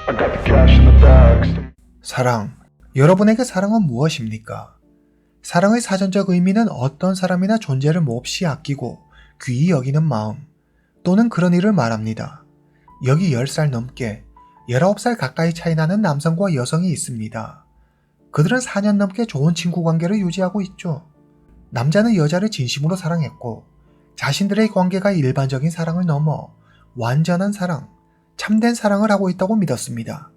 I got the cash in the bags. 사랑. 여러분에게 사랑은 무엇입니까? 사랑의 사전적 의미는 어떤 사람이나 존재를 몹시 아끼고 귀히 여기는 마음 또는 그런 일을 말합니다. 여기 10살 넘게 19살 가까이 차이 나는 남성과 여성이 있습니다. 그들은 4년 넘게 좋은 친구 관계를 유지하고 있죠. 남자는 여자를 진심으로 사랑했고 자신들의 관계가 일반적인 사랑을 넘어 완전한 사랑, 참된 사랑을 하고 있다고 믿었습니다.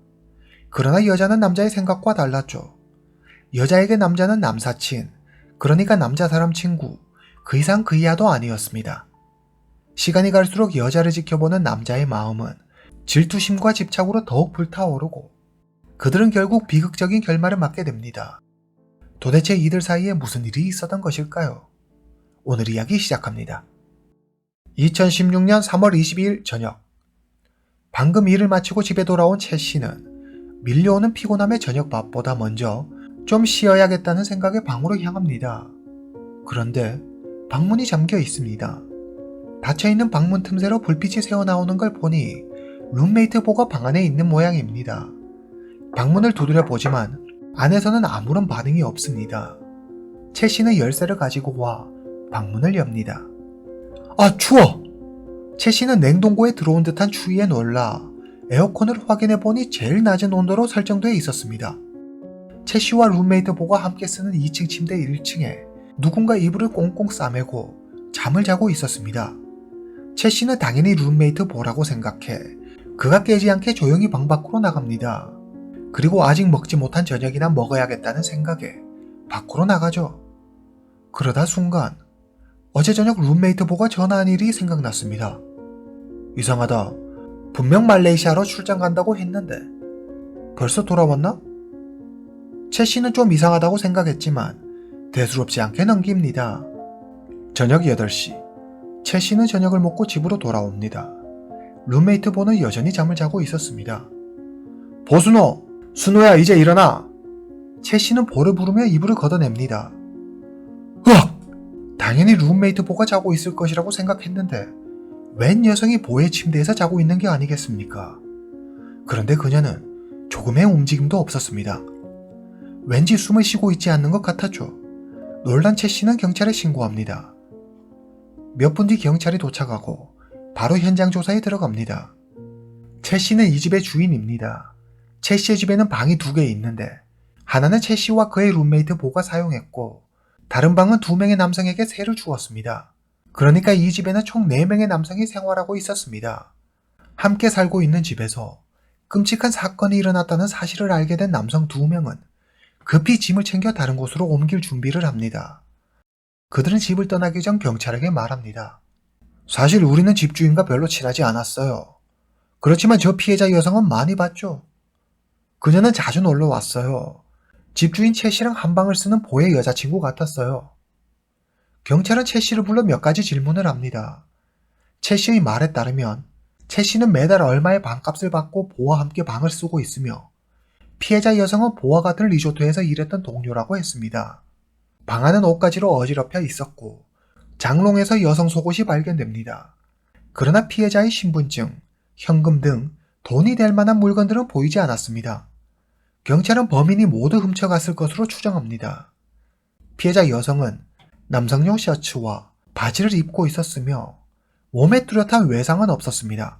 그러나 여자는 남자의 생각과 달랐죠. 여자에게 남자는 남사친, 그러니까 남자 사람 친구, 그 이상 그 이하도 아니었습니다. 시간이 갈수록 여자를 지켜보는 남자의 마음은 질투심과 집착으로 더욱 불타오르고 그들은 결국 비극적인 결말을 맞게 됩니다. 도대체 이들 사이에 무슨 일이 있었던 것일까요? 오늘 이야기 시작합니다. 2016년 3월 22일 저녁, 방금 일을 마치고 집에 돌아온 채 씨는 밀려오는 피곤함에 저녁밥보다 먼저 좀 쉬어야겠다는 생각에 방으로 향합니다. 그런데 방문이 잠겨 있습니다. 닫혀있는 방문 틈새로 불빛이 새어나오는 걸 보니 룸메이트 보가 방 안에 있는 모양입니다. 방문을 두드려 보지만 안에서는 아무런 반응이 없습니다. 채 씨는 열쇠를 가지고 와 방문을 엽니다. 아, 추워! 채 씨는 냉동고에 들어온 듯한 추위에 놀라 에어컨을 확인해 보니 제일 낮은 온도로 설정되어 있었습니다. 채 씨와 룸메이트 보가 함께 쓰는 2층 침대 1층에 누군가 이불을 꽁꽁 싸매고 잠을 자고 있었습니다. 채 씨는 당연히 룸메이트 보라고 생각해 그가 깨지 않게 조용히 방 밖으로 나갑니다. 그리고 아직 먹지 못한 저녁이나 먹어야겠다는 생각에 밖으로 나가죠. 그러다 순간 어제 저녁 룸메이트 보가 전화한 일이 생각났습니다. 이상하다. 분명 말레이시아로 출장 간다고 했는데 벌써 돌아왔나? 채 씨는 좀 이상하다고 생각했지만 대수롭지 않게 넘깁니다. 저녁 8시. 채 씨는 저녁을 먹고 집으로 돌아옵니다. 룸메이트 보는 여전히 잠을 자고 있었습니다. 보순호! 순호야, 이제 일어나! 채 씨는 보를 부르며 이불을 걷어냅니다. 으악! 당연히 룸메이트 보가 자고 있을 것이라고 생각했는데 웬 여성이 보의 침대에서 자고 있는 게 아니겠습니까? 그런데 그녀는 조금의 움직임도 없었습니다. 왠지 숨을 쉬고 있지 않는 것 같았죠. 놀란 채 씨는 경찰에 신고합니다. 몇 분 뒤 경찰이 도착하고 바로 현장 조사에 들어갑니다. 채 씨는 이 집의 주인입니다. 채 씨의 집에는 방이 2개 있는데 하나는 채 씨와 그의 룸메이트 보가 사용했고 다른 방은 2명의 남성에게 세를 주었습니다. 그러니까 이 집에는 총 4명의 남성이 생활하고 있었습니다. 함께 살고 있는 집에서 끔찍한 사건이 일어났다는 사실을 알게 된 남성 2명은 급히 짐을 챙겨 다른 곳으로 옮길 준비를 합니다. 그들은 집을 떠나기 전 경찰에게 말합니다. 사실 우리는 집주인과 별로 친하지 않았어요. 그렇지만 저 피해자 여성은 많이 봤죠. 그녀는 자주 놀러 왔어요. 집주인 채 씨랑 한 방을 쓰는 보의 여자친구 같았어요. 경찰은 채 씨를 불러 몇 가지 질문을 합니다. 채 씨의 말에 따르면 채 씨는 매달 얼마의 방값을 받고 보와 함께 방을 쓰고 있으며 피해자 여성은 보와 같은 리조트에서 일했던 동료라고 했습니다. 방 안은 옷가지로 어지럽혀 있었고 장롱에서 여성 속옷이 발견됩니다. 그러나 피해자의 신분증, 현금 등 돈이 될 만한 물건들은 보이지 않았습니다. 경찰은 범인이 모두 훔쳐갔을 것으로 추정합니다. 피해자 여성은 남성용 셔츠와 바지를 입고 있었으며 몸에 뚜렷한 외상은 없었습니다.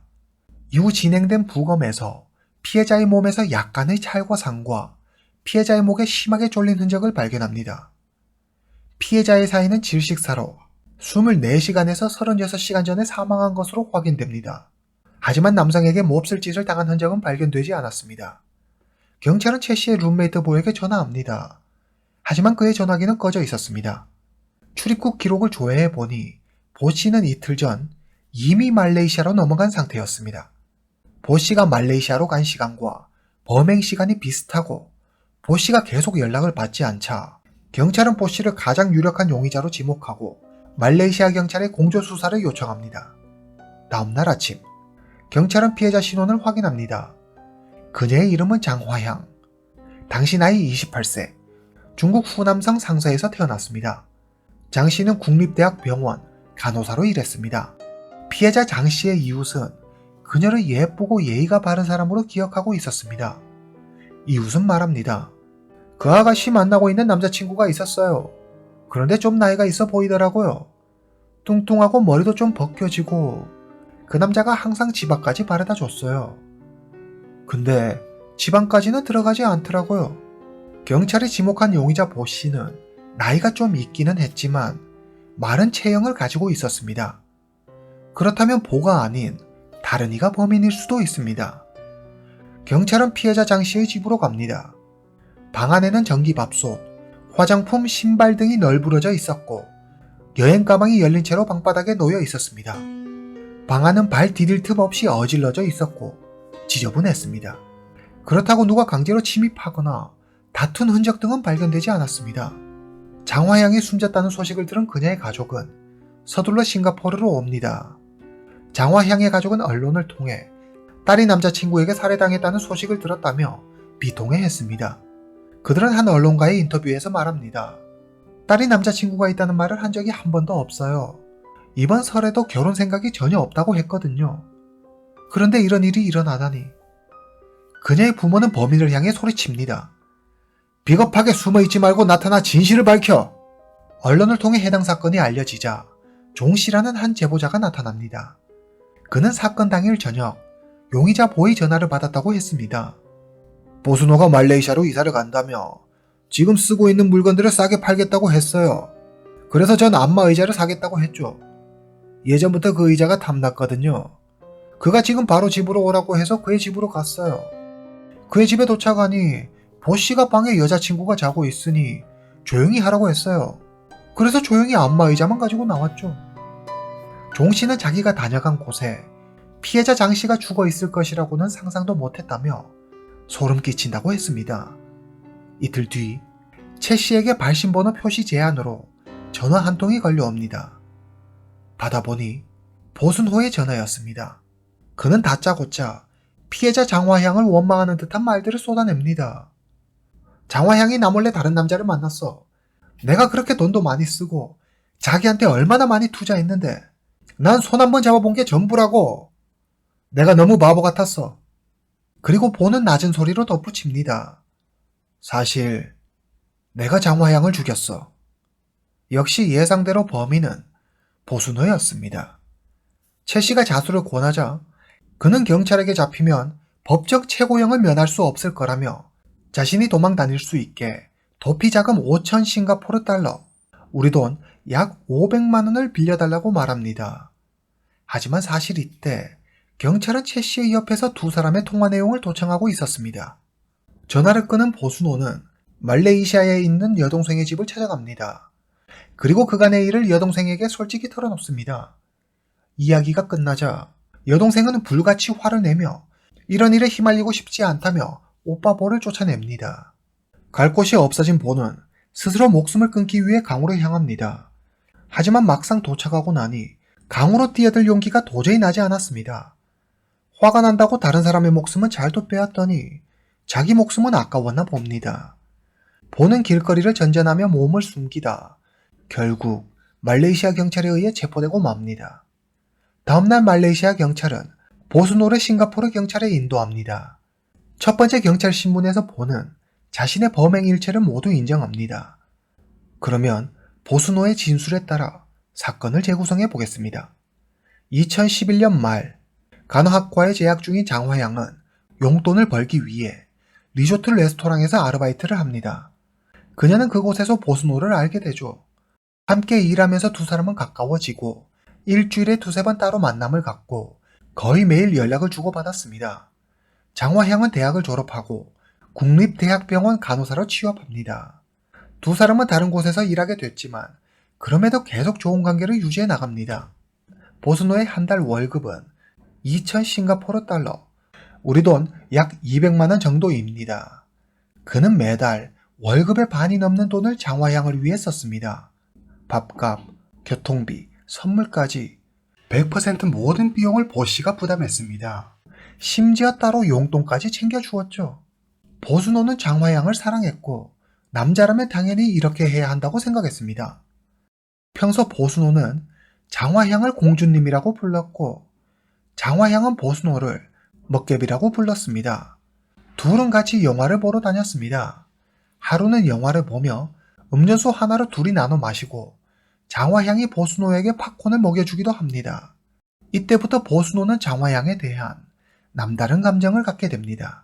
이후 진행된 부검에서 피해자의 몸에서 약간의 찰과상과 피해자의 목에 심하게 졸린 흔적을 발견합니다. 피해자의 사인은 질식사로 24시간에서 36시간 전에 사망한 것으로 확인됩니다. 하지만 남성에게 몹쓸 짓을 당한 흔적은 발견되지 않았습니다. 경찰은 채 씨의 룸메이트 보에게 전화합니다. 하지만 그의 전화기는 꺼져 있었습니다. 출입국 기록을 조회해 보니 보 씨는 이틀 전 이미 말레이시아로 넘어간 상태였습니다. 보 씨가 말레이시아로 간 시간과 범행 시간이 비슷하고 보 씨가 계속 연락을 받지 않자 경찰은 보 씨를 가장 유력한 용의자로 지목하고 말레이시아 경찰에 공조 수사를 요청합니다. 다음날 아침, 경찰은 피해자 신원을 확인합니다. 그녀의 이름은 장화향. 당시 나이 28세, 중국 후남성 상서에서 태어났습니다. 장 씨는 국립대학 병원 간호사로 일했습니다. 피해자 장 씨의 이웃은 그녀를 예쁘고 예의가 바른 사람으로 기억하고 있었습니다. 이웃은 말합니다. 그 아가씨 만나고 있는 남자친구가 있었어요. 그런데 좀 나이가 있어 보이더라고요. 뚱뚱하고 머리도 좀 벗겨지고 그 남자가 항상 집 앞까지 바래다 줬어요. 근데 집 안까지는 들어가지 않더라고요. 경찰이 지목한 용의자 보 씨는 나이가 좀 있기는 했지만 마른 체형을 가지고 있었습니다. 그렇다면 보가 아닌 다른 이가 범인일 수도 있습니다. 경찰은 피해자 장 씨의 집으로 갑니다. 방 안에는 전기밥솥, 화장품, 신발 등이 널브러져 있었고 여행 가방이 열린 채로 방바닥에 놓여 있었습니다. 방 안은 발 디딜 틈 없이 어질러져 있었고 지저분했습니다. 그렇다고 누가 강제로 침입하거나 다툰 흔적 등은 발견되지 않았습니다. 장화향이 숨졌다는 소식을 들은 그녀의 가족은 서둘러 싱가포르로 옵니다. 장화향의 가족은 언론을 통해 딸이 남자친구에게 살해당했다는 소식을 들었다며 비통해했습니다. 그들은 한 언론과의 인터뷰에서 말합니다. 딸이 남자친구가 있다는 말을 한 적이 한 번도 없어요. 이번 설에도 결혼 생각이 전혀 없다고 했거든요. 그런데 이런 일이 일어나다니. 그녀의 부모는 범인을 향해 소리칩니다. 비겁하게 숨어있지 말고 나타나 진실을 밝혀! 언론을 통해 해당 사건이 알려지자 종 씨라는 한 제보자가 나타납니다. 그는 사건 당일 저녁 용의자 보의 전화를 받았다고 했습니다. 보순호가 말레이시아로 이사를 간다며 지금 쓰고 있는 물건들을 싸게 팔겠다고 했어요. 그래서 전 안마 의자를 사겠다고 했죠. 예전부터 그 의자가 탐났거든요. 그가 지금 바로 집으로 오라고 해서 그의 집으로 갔어요. 그의 집에 도착하니 보 씨가 방에 여자친구가 자고 있으니 조용히 하라고 했어요. 그래서 조용히 안마 의자만 가지고 나왔죠. 종 씨는 자기가 다녀간 곳에 피해자 장 씨가 죽어 있을 것이라고는 상상도 못했다며 소름 끼친다고 했습니다. 이틀 뒤 최 씨에게 발신번호 표시 제안으로 전화 한 통이 걸려옵니다. 받아보니 보순호의 전화였습니다. 그는 다짜고짜 피해자 장화향을 원망하는 듯한 말들을 쏟아냅니다. 장화향이 나 몰래 다른 남자를 만났어. 내가 그렇게 돈도 많이 쓰고 자기한테 얼마나 많이 투자했는데 난 손 한번 잡아본 게 전부라고. 내가 너무 바보 같았어. 그리고 보는 낮은 소리로 덧붙입니다. 사실 내가 장화향을 죽였어. 역시 예상대로 범인은 보순호였습니다. 최 씨가 자수를 권하자 그는 경찰에게 잡히면 법적 최고형을 면할 수 없을 거라며 자신이 도망 다닐 수 있게 도피 자금 5천 싱가포르 달러, 우리 돈 약 500만 원을 빌려달라고 말합니다. 하지만 사실 이때 경찰은 최 씨의 옆에서 두 사람의 통화 내용을 도청하고 있었습니다. 전화를 끄는 보순호는 말레이시아에 있는 여동생의 집을 찾아갑니다. 그리고 그간의 일을 여동생에게 솔직히 털어놓습니다. 이야기가 끝나자 여동생은 불같이 화를 내며 이런 일에 휘말리고 싶지 않다며 오빠 보를 쫓아냅니다. 갈 곳이 없어진 보는 스스로 목숨을 끊기 위해 강으로 향합니다. 하지만 막상 도착하고 나니 강으로 뛰어들 용기가 도저히 나지 않았습니다. 화가 난다고 다른 사람의 목숨은 잘도 빼앗더니 자기 목숨은 아까웠나 봅니다. 보는 길거리를 전전하며 몸을 숨기다 결국 말레이시아 경찰에 의해 체포되고 맙니다. 다음날 말레이시아 경찰은 보순호를 싱가포르 경찰에 인도합니다. 첫 번째 경찰 신문에서 보는 자신의 범행 일체를 모두 인정합니다. 그러면 보순호의 진술에 따라 사건을 재구성해 보겠습니다. 2011년 말 간호학과에 재학 중인 장화향은 용돈을 벌기 위해 리조트 레스토랑에서 아르바이트를 합니다. 그녀는 그곳에서 보순호를 알게 되죠. 함께 일하면서 두 사람은 가까워지고 일주일에 두세 번 따로 만남을 갖고 거의 매일 연락을 주고받았습니다. 장화향은 대학을 졸업하고 국립대학병원 간호사로 취업합니다. 두 사람은 다른 곳에서 일하게 됐지만 그럼에도 계속 좋은 관계를 유지해 나갑니다. 보순호의 한 달 월급은 2천 싱가포르 달러, 우리 돈 약 200만 원 정도입니다. 그는 매달 월급의 반이 넘는 돈을 장화향을 위해 썼습니다. 밥값, 교통비, 선물까지 100% 모든 비용을 보 씨가 부담했습니다. 심지어 따로 용돈까지 챙겨주었죠. 보순호는 장화향을 사랑했고 남자라면 당연히 이렇게 해야 한다고 생각했습니다. 평소 보순호는 장화향을 공주님이라고 불렀고 장화향은 보순호를 먹개비라고 불렀습니다. 둘은 같이 영화를 보러 다녔습니다. 하루는 영화를 보며 음료수 하나를 둘이 나눠 마시고 장화향이 보순호에게 팝콘을 먹여주기도 합니다. 이때부터 보순호는 장화향에 대한 남다른 감정을 갖게 됩니다.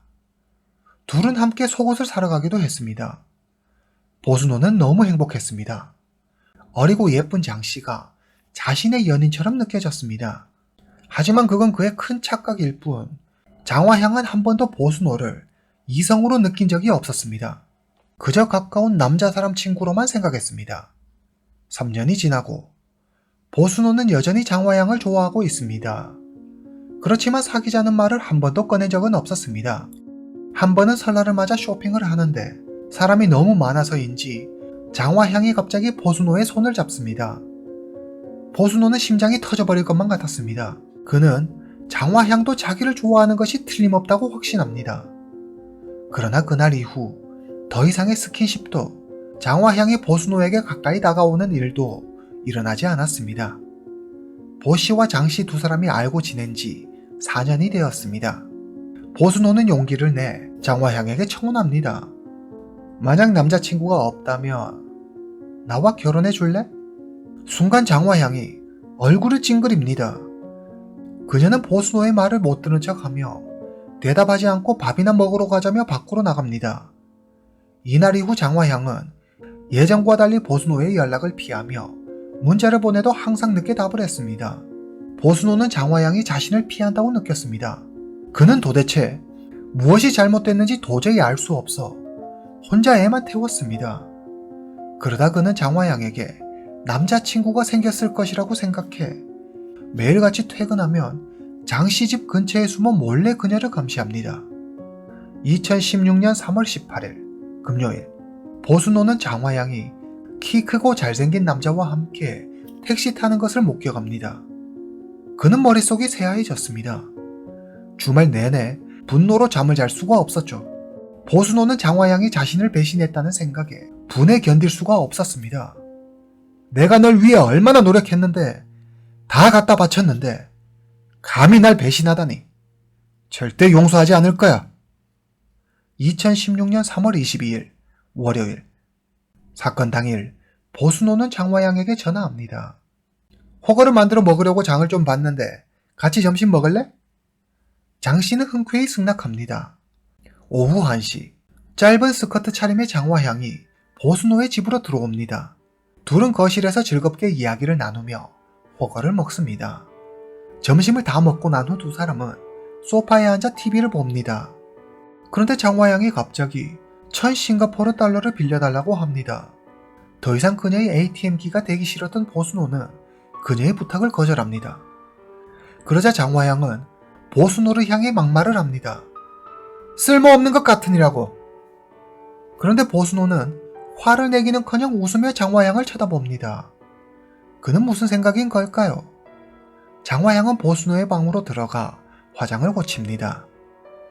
둘은 함께 속옷을 사러 가기도 했습니다. 보순호는 너무 행복했습니다. 어리고 예쁜 장씨가 자신의 연인처럼 느껴졌습니다. 하지만 그건 그의 큰 착각일 뿐 장화향은 한 번도 보순호를 이성으로 느낀 적이 없었습니다. 그저 가까운 남자 사람 친구로만 생각했습니다. 3년이 지나고 보순호는 여전히 장화향을 좋아하고 있습니다. 그렇지만 사귀자는 말을 한 번도 꺼낸 적은 없었습니다. 한 번은 설날을 맞아 쇼핑을 하는데 사람이 너무 많아서인지 장화향이 갑자기 보순호의 손을 잡습니다. 보순호는 심장이 터져버릴 것만 같았습니다. 그는 장화향도 자기를 좋아하는 것이 틀림없다고 확신합니다. 그러나 그날 이후 더 이상의 스킨십도 장화향이 보순호에게 가까이 다가오는 일도 일어나지 않았습니다. 보씨와 장씨 두 사람이 알고 지낸 지 4년이 되었습니다. 보순호는 용기를 내 장화향에게 청혼합니다. 만약 남자친구가 없다면 나와 결혼해 줄래? 순간 장화향이 얼굴을 찡그립니다. 그녀는 보순호의 말을 못 들은 척하며 대답하지 않고 밥이나 먹으러 가자며 밖으로 나갑니다. 이날 이후 장화향은 예전과 달리 보순호의 연락을 피하며 문자를 보내도 항상 늦게 답을 했습니다. 보순호는 장화향이 자신을 피한다고 느꼈습니다. 그는 도대체 무엇이 잘못됐는지 도저히 알 수 없어 혼자 애만 태웠습니다. 그러다 그는 장화향에게 남자친구가 생겼을 것이라고 생각해 매일같이 퇴근하면 장씨 집 근처에 숨어 몰래 그녀를 감시합니다. 2016년 3월 18일 금요일, 보순호는 장화향이 키 크고 잘생긴 남자와 함께 택시 타는 것을 목격합니다. 그는 머릿속이 새하얘졌습니다. 주말 내내 분노로 잠을 잘 수가 없었죠. 보순호는 장화향이 자신을 배신했다는 생각에 분에 견딜 수가 없었습니다. 내가 널 위해 얼마나 노력했는데, 다 갖다 바쳤는데 감히 날 배신하다니. 절대 용서하지 않을 거야. 2016년 3월 22일 월요일, 사건 당일 보순호는 장화향에게 전화합니다. 호거를 만들어 먹으려고 장을 좀 봤는데 같이 점심 먹을래? 장씨는 흔쾌히 승낙합니다. 오후 1시, 짧은 스커트 차림의 장화향이 보순호의 집으로 들어옵니다. 둘은 거실에서 즐겁게 이야기를 나누며 호거를 먹습니다. 점심을 다 먹고 난 후 두 사람은 소파에 앉아 TV를 봅니다. 그런데 장화향이 갑자기 1000 싱가포르 달러를 빌려달라고 합니다. 더 이상 그녀의 ATM기가 되기 싫었던 보순호는 그녀의 부탁을 거절합니다. 그러자 장화향은 보순호를 향해 막말을 합니다. 쓸모없는 것 같으니라고. 그런데 보순호는 화를 내기는커녕 웃으며 장화향을 쳐다봅니다. 그는 무슨 생각인 걸까요? 장화향은 보순호의 방으로 들어가 화장을 고칩니다.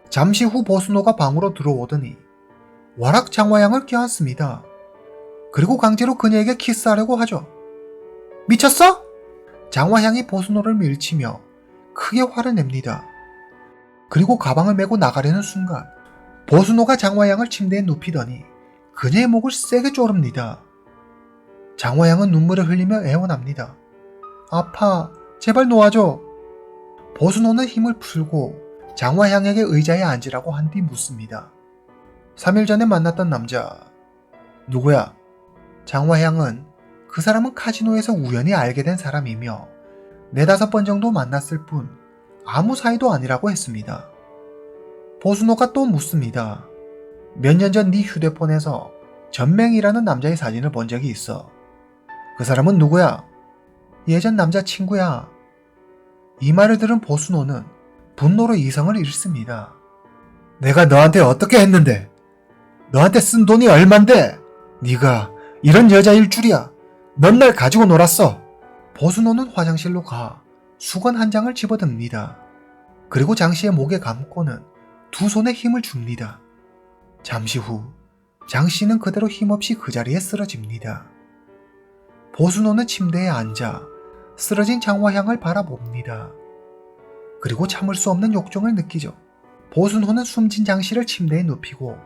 잠시 후 보순호가 방으로 들어오더니 와락 장화향을 껴안습니다. 그리고 강제로 그녀에게 키스하려고 하죠. 미쳤어? 장화향이 보순호를 밀치며 크게 화를 냅니다. 그리고 가방을 메고 나가려는 순간 보순호가 장화향을 침대에 눕히더니 그녀의 목을 세게 조릅니다. 장화향은 눈물을 흘리며 애원합니다. 아파, 제발 놓아줘. 보순호는 힘을 풀고 장화향에게 의자에 앉으라고 한 뒤 묻습니다. 3일 전에 만났던 남자 누구야? 장화향은 그 사람은 카지노에서 우연히 알게 된 사람이며 4-5번 정도 만났을 뿐 아무 사이도 아니라고 했습니다. 보순호가 또 묻습니다. 몇 년 전 네 휴대폰에서 전맹이라는 남자의 사진을 본 적이 있어. 그 사람은 누구야? 예전 남자친구야. 이 말을 들은 보순호는 분노로 이성을 잃습니다. 내가 너한테 어떻게 했는데? 너한테 쓴 돈이 얼만데? 네가 이런 여자일 줄이야. 넌 날 가지고 놀았어. 보순호는 화장실로 가 수건 한 장을 집어듭니다. 그리고 장씨의 목에 감고는 두 손에 힘을 줍니다. 잠시 후 장씨는 그대로 힘없이 그 자리에 쓰러집니다. 보순호는 침대에 앉아 쓰러진 장화향을 바라봅니다. 그리고 참을 수 없는 욕정을 느끼죠. 보순호는 숨진 장씨를 침대에 눕히고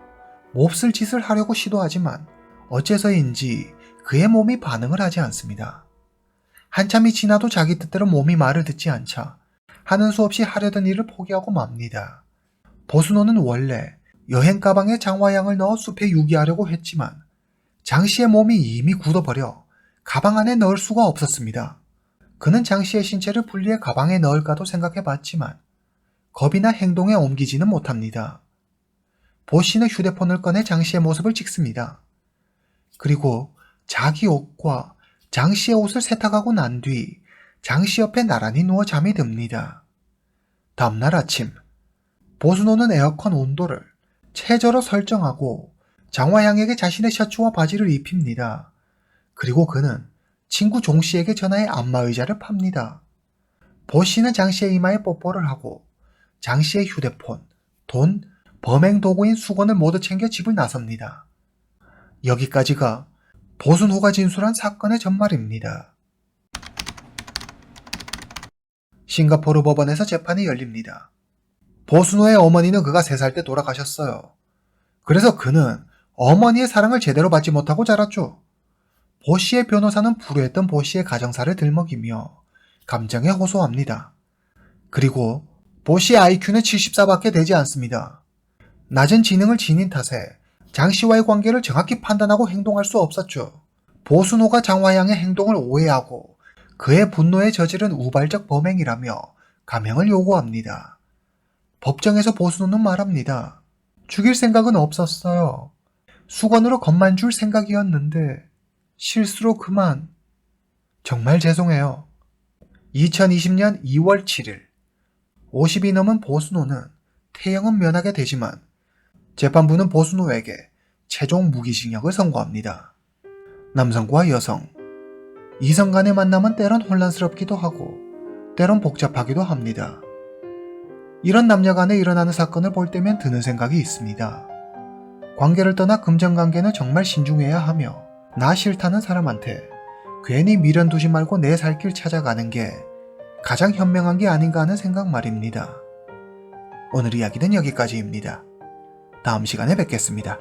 몹쓸 짓을 하려고 시도하지만 어째서인지 그의 몸이 반응을 하지 않습니다. 한참이 지나도 자기 뜻대로 몸이 말을 듣지 않자 하는 수 없이 하려던 일을 포기하고 맙니다. 보순호는 원래 여행 가방에 장화양을 넣어 숲에 유기하려고 했지만 장씨의 몸이 이미 굳어버려 가방 안에 넣을 수가 없었습니다. 그는 장씨의 신체를 분리해 가방에 넣을까도 생각해봤지만 겁이나 행동에 옮기지는 못합니다. 보씨는 휴대폰을 꺼내 장씨의 모습을 찍습니다. 그리고 자기 옷과 장씨의 옷을 세탁하고 난 뒤 장씨 옆에 나란히 누워 잠이 듭니다. 다음날 아침, 보순호는 에어컨 온도를 최저로 설정하고 장화양에게 자신의 셔츠와 바지를 입힙니다. 그리고 그는 친구 종씨에게 전화해 안마의자를 팝니다. 보씨는 장씨의 이마에 뽀뽀를 하고 장씨의 휴대폰, 돈, 범행 도구인 수건을 모두 챙겨 집을 나섭니다. 여기까지가 보순호가 진술한 사건의 전말입니다. 싱가포르 법원에서 재판이 열립니다. 보순호의 어머니는 그가 3살 때 돌아가셨어요. 그래서 그는 어머니의 사랑을 제대로 받지 못하고 자랐죠. 보씨의 변호사는 불우했던 보씨의 가정사를 들먹이며 감정에 호소합니다. 그리고 보씨의 IQ는 74밖에 되지 않습니다. 낮은 지능을 지닌 탓에 장씨와의 관계를 정확히 판단하고 행동할 수 없었죠. 보순호가 장화양의 행동을 오해하고 그의 분노에 저지른 우발적 범행이라며 감형을 요구합니다. 법정에서 보순호는 말합니다. 죽일 생각은 없었어요. 수건으로 겁만 줄 생각이었는데 실수로 그만. 정말 죄송해요. 2020년 2월 7일 50이 넘은 보순호는 태형은 면하게 되지만 재판부는 보순호에게 최종 무기징역을 선고합니다. 남성과 여성, 이성 간의 만남은 때론 혼란스럽기도 하고 때론 복잡하기도 합니다. 이런 남녀 간에 일어나는 사건을 볼 때면 드는 생각이 있습니다. 관계를 떠나 금전관계는 정말 신중해야 하며 나 싫다는 사람한테 괜히 미련 두지 말고 내 살 길 찾아가는 게 가장 현명한 게 아닌가 하는 생각 말입니다. 오늘 이야기는 여기까지입니다. 다음 시간에 뵙겠습니다.